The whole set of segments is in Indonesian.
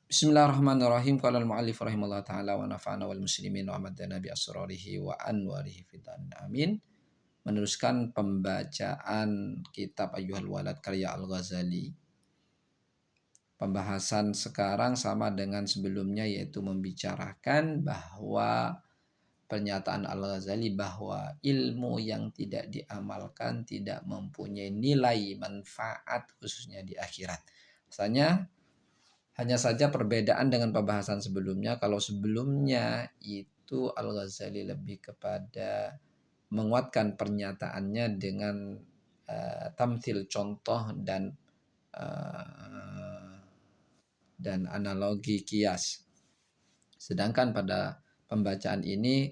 Bismillahirrahmanirrahim. Qala al-mu'allif rahimallahu taala wa nafa'ana wal muslimin wa amadana bi asrarihi wa anwarihi fidan. Amin. Meneruskan pembacaan kitab Ayyuhal Walad karya Al-Ghazali. Pembahasan sekarang sama dengan sebelumnya, yaitu membicarakan bahwa pernyataan Al-Ghazali bahwa ilmu yang tidak diamalkan tidak mempunyai nilai manfaat khususnya di akhirat. Misalnya hanya saja perbedaan dengan pembahasan sebelumnya. Kalau sebelumnya itu Al-Ghazali lebih kepada menguatkan pernyataannya dengan tamthil, contoh dan analogi kias. Sedangkan pada pembacaan ini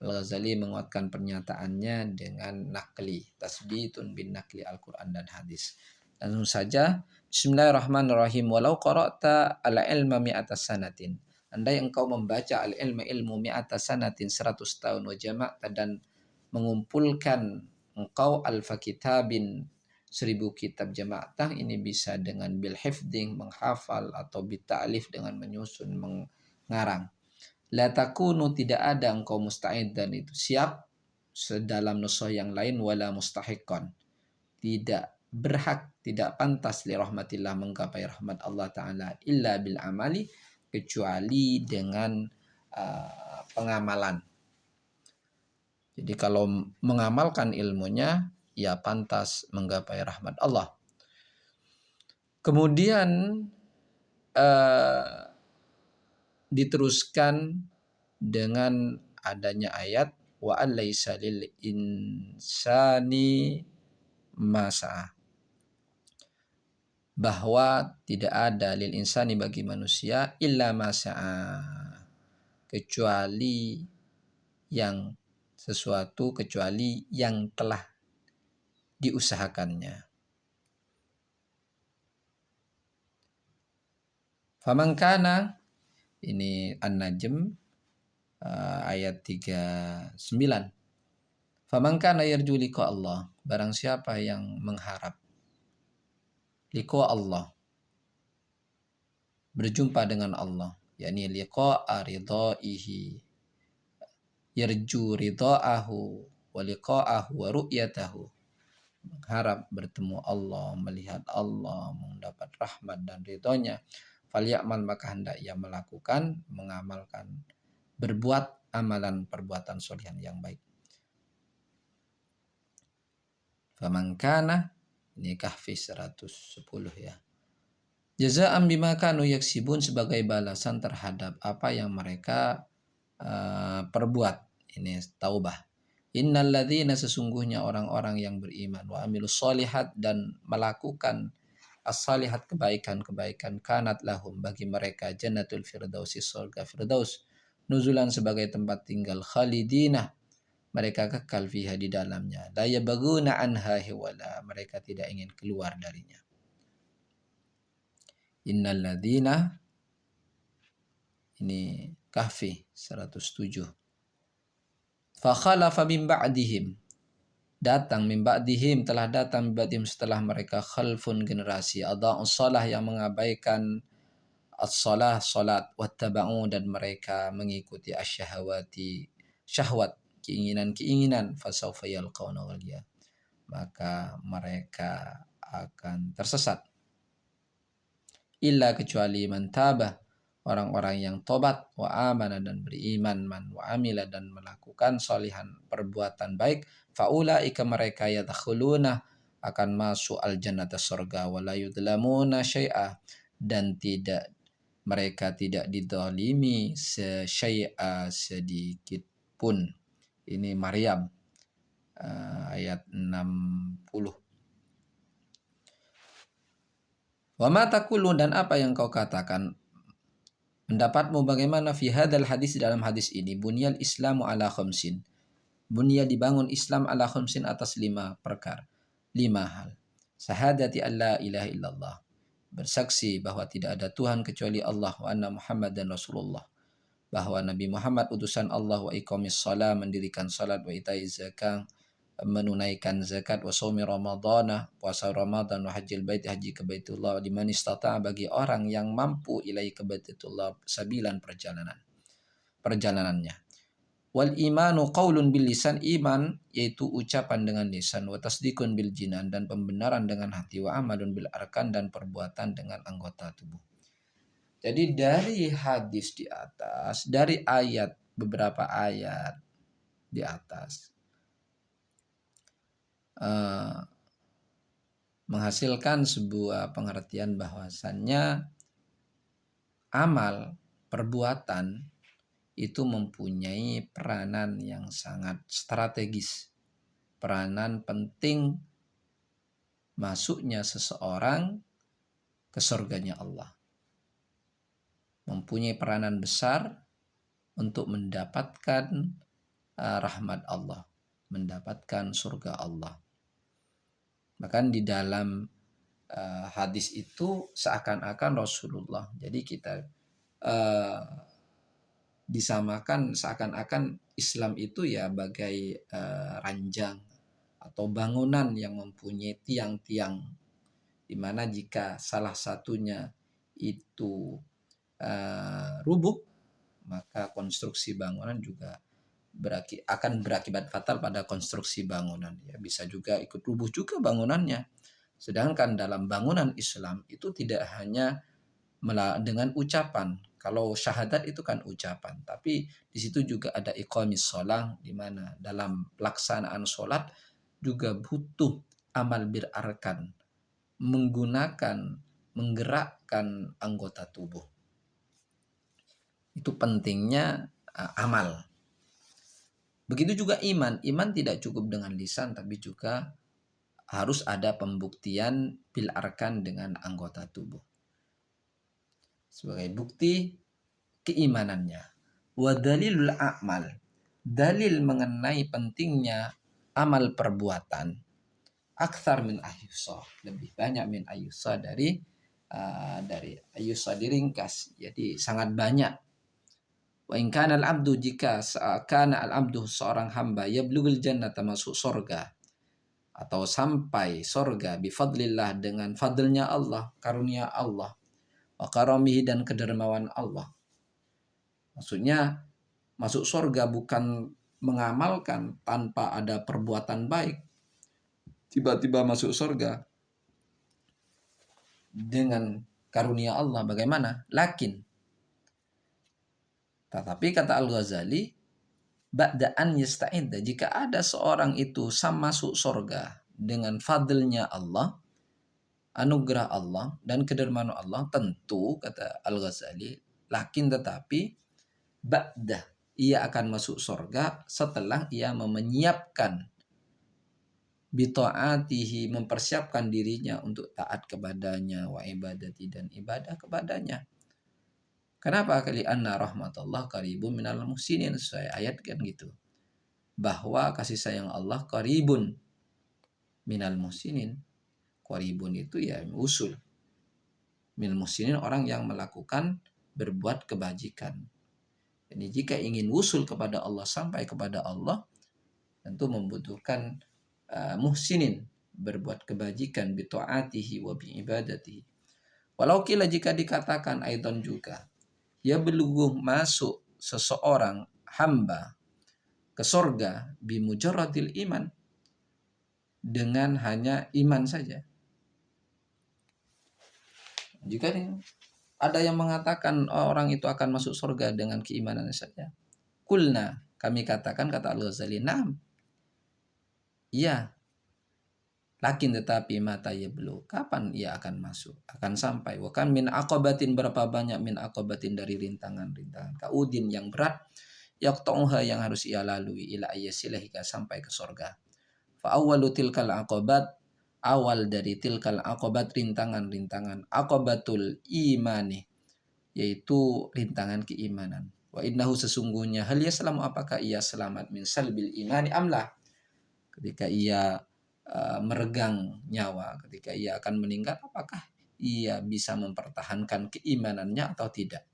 Al-Ghazali menguatkan pernyataannya dengan nakli, tasbitun bin nakli Al-Quran dan hadis. Langsung saja, Bismillahirrahmanirrahim. Walau qara'ta al-ilma mi'ata sanatin. Andai engkau membaca al-ilma ilmu mi'ata sanatin 100 tahun, wa jama'ta dan mengumpulkan engkau alfa kitabin 1000 kitab, jama'tah ini bisa dengan bil hifding menghafal atau bita'alif dengan menyusun mengarang. La takunu tidak ada engkau musta'id dan itu siap sedalam nusuh yang lain, wala mustahiqan tidak berhak, tidak pantas li rahmatillah menggapai rahmat Allah Ta'ala illa bil amali kecuali dengan pengamalan. Jadi kalau mengamalkan ilmunya ya pantas menggapai rahmat Allah. Kemudian diteruskan dengan adanya ayat wa alaysa lil insani masa, bahwa tidak ada lil insani bagi manusia illa masa'a kecuali yang sesuatu, kecuali yang telah diusahakannya. Faman kana, ini An-Najm ayat 39. Faman kana yarju liqa Allah, barang siapa yang mengharap liqa Allah, berjumpa dengan Allah, yakni liqa'a ridaihi, yarju ridaahu wa liqa'ahu wa ru'yatahu, mengharap bertemu Allah, melihat Allah, mendapat rahmat dan ridhonya. Falyamal, maka hendak ia melakukan, mengamalkan, berbuat amalan perbuatan sholihan yang baik. Faman kana, ini Kahfi 110 ya. Jaza'an bima kanu yaksibun, sebagai balasan terhadap apa yang mereka perbuat. Ini Taubah. Innal ladzina, sesungguhnya orang-orang yang beriman, wa amilus sholihat dan melakukan as-salihat, kebaikan-kebaikan, kanat lahum bagi mereka jannatul firdausi, surga firdaus, nuzulan sebagai tempat tinggal, khalidina mereka kekal fiha di dalamnya, la yabghuna anha hiwala mereka tidak ingin keluar darinya. Innal ladzina, ini Kahfi 107. Fa khalafa min ba'dihim, datang min ba'dihim, telah datang min ba'dihim setelah mereka, khalfun generasi, adha'us shalah yang mengabaikan as-shalah salat, wattaba'u dan mereka mengikuti asyahawati syahwat, keinginan-keinginan, fasawfa yalqawna ghaliya maka mereka akan tersesat. Illa kecuali man tabah, orang-orang yang tobat, wa amana dan beriman, man wa amila dan melakukan sholihan perbuatan baik, faulaika mereka yadkhuluna akan masuk al-jannata surga, wa la yudlamuna syai'a dan tidak mereka tidak didolimi syai'a sedikit pun. Ini Maryam ayat 60. Wa ma taqulu, dan apa yang kau katakan, pendapatmu bagaimana, fi hadzal hadis, dalam hadis ini, bunyal islamu ala khamsin, bunya dibangun Islam ala khamsin atas 5 perkara, 5 hal. Syahadati an la ilaha illallah, bersaksi bahwa tidak ada Tuhan kecuali Allah, wa anna Muhammad dan Rasulullah, bahwa Nabi Muhammad utusan Allah, wa iqamis shalah, mendirikan salat, wa itaiz zakah, menunaikan zakat, wa shaumi ramadhana, puasa Ramadan, wa hajjil bait, haji ke Baitullah, liman istata'a, bagi orang yang mampu ilai ke Baitullah sabilan perjalanannya. Wal imanu qaulun bil lisan, iman yaitu ucapan dengan lisan, wa tasdiqun bil jinan, dan pembenaran dengan hati, wa amalun bil arkan, dan perbuatan dengan anggota tubuh. Jadi dari hadis di atas, dari ayat, beberapa ayat di atas, menghasilkan sebuah pengertian bahwasannya amal, perbuatan itu mempunyai peranan yang sangat strategis, peranan penting masuknya seseorang ke surganya Allah. Mempunyai peranan besar untuk mendapatkan rahmat Allah, mendapatkan surga Allah. Bahkan di dalam hadis itu seakan-akan Rasulullah, jadi kita disamakan seakan-akan Islam itu ya bagai ranjang atau bangunan yang mempunyai tiang-tiang, di mana jika salah satunya itu rubuh, maka konstruksi bangunan juga akan berakibat fatal pada konstruksi bangunan. Ya, bisa juga ikut rubuh juga bangunannya. Sedangkan dalam bangunan Islam itu tidak hanya dengan ucapan. Kalau syahadat itu kan ucapan, tapi di situ juga ada iqamis shalah, di mana dalam pelaksanaan sholat juga butuh amal bir arkan, menggerakkan anggota tubuh. Itu pentingnya amal. Begitu juga iman. Iman tidak cukup dengan lisan, tapi juga harus ada pembuktian bil arkan dengan anggota tubuh. Sebagai bukti keimanannya. Wa dalilul a'mal. Dalil mengenai pentingnya amal perbuatan. Aktsar min ayyusa. Lebih banyak min ayyusa dari ayyusa diringkas. Jadi sangat banyak. Wa in kana al-'abdu, jika kana al-'abdu seorang hamba, yablughul jannata, masuk surga atau sampai surga, bifadlillah, dengan fadlnya Allah, karunia Allah, wa karamihi, dan kedermawan Allah. Maksudnya masuk surga bukan mengamalkan tanpa ada perbuatan baik, tiba-tiba masuk surga dengan karunia Allah, bagaimana? Lakin, tetapi kata Al-Ghazali, ba'da'an yasta'idda, jika ada seorang itu masuk surga dengan fadlnya Allah, anugerah Allah dan kedermaan Allah, tentu kata Al-Ghazali, lakin tetapi ba'da, ia akan masuk surga setelah ia menyiapkan bita'atihi, mempersiapkan dirinya untuk taat kepadanya, wa ibadati, dan ibadah kepadanya. Kenapa? Kali anna rahmatullah qaribun minal muhsinin. Saya ayat kan gitu, bahwa kasih sayang Allah qaribun minal muhsinin. Qaribun itu ya usul. Minal muhsinin, orang yang melakukan berbuat kebajikan. Jadi jika ingin usul kepada Allah, sampai kepada Allah, tentu membutuhkan muhsinin, berbuat kebajikan, bi ta'atihi wa bi ibadatihi. Walau kila, jika dikatakan aidan juga, ya beluguh, masuk seseorang hamba ke surga bimujarradil iman, dengan hanya iman saja. Jika ada yang mengatakan orang itu akan masuk surga dengan keimanannya saja, kulna, kami katakan, kata Al-Ghazali, na'am, iya, lakin tetapi mata yablu, kapan ia akan masuk, akan sampai. Wa kan min aqabatin, berapa banyak min aqabatin, dari rintangan-rintangan, kaudin yang berat, yaqta'uha, yang harus ia lalui, ila ayyasilahika, sampai ke surga. Fa awwalu tilkal aqabat, awal dari tilkal aqabat, rintangan-rintangan, aqabatul imani, yaitu rintangan keimanan. Wa innahu, sesungguhnya, hal yaslamu, apakah ia selamat, min salbil imani amlah, ketika ia meregang nyawa, ketika ia akan meninggal, apakah ia bisa mempertahankan keimanannya atau tidak.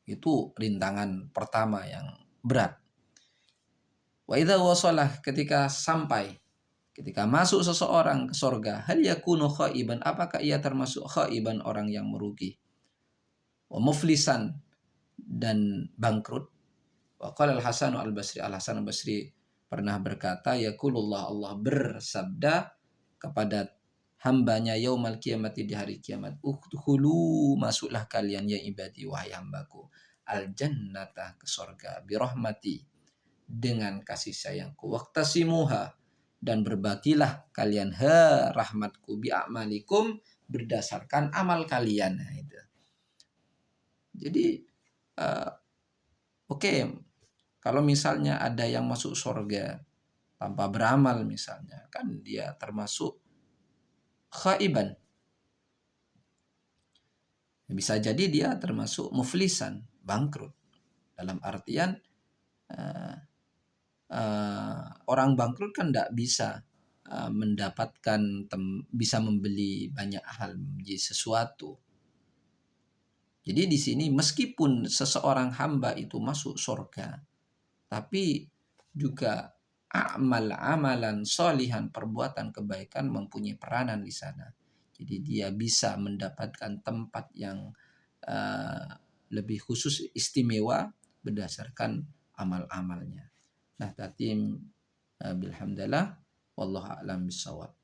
Itu rintangan pertama yang berat. Wa idza wasalah, ketika sampai, ketika masuk seseorang ke surga, hal yakunu khaiban, apakah ia termasuk khaiban, orang yang merugi, wa muflisan, dan bangkrut. Wa qala Al-Hasan Al-Basri, Al-Hasan Al-Basri pernah berkata, yaqulullah, Allah bersabda kepada hambanya yaumal kiamati, di hari kiamat, udkhulu, masuklah kalian ya ibadi, wahai hambaku, al jannata, ke surga, birahmati, dengan kasih sayangku, waqtasimuha, dan berbagilah kalian rahmatku, bi'amalikum, berdasarkan amal kalian. Nah, itu. Jadi oke, kalau misalnya ada yang masuk surga tanpa beramal misalnya, kan dia termasuk khaiban. Bisa jadi dia termasuk muflisan, bangkrut. Dalam artian orang bangkrut kan tidak bisa mendapatkan, bisa membeli banyak hal, menjadi sesuatu. Jadi di sini meskipun seseorang hamba itu masuk surga, tapi juga amalan solihan, perbuatan kebaikan mempunyai peranan di sana. Jadi dia bisa mendapatkan tempat yang uh, lebih khusus, istimewa, berdasarkan amal-amalnya. Nah, tatim bilhamdalillah, wallahu a'lam bishawab.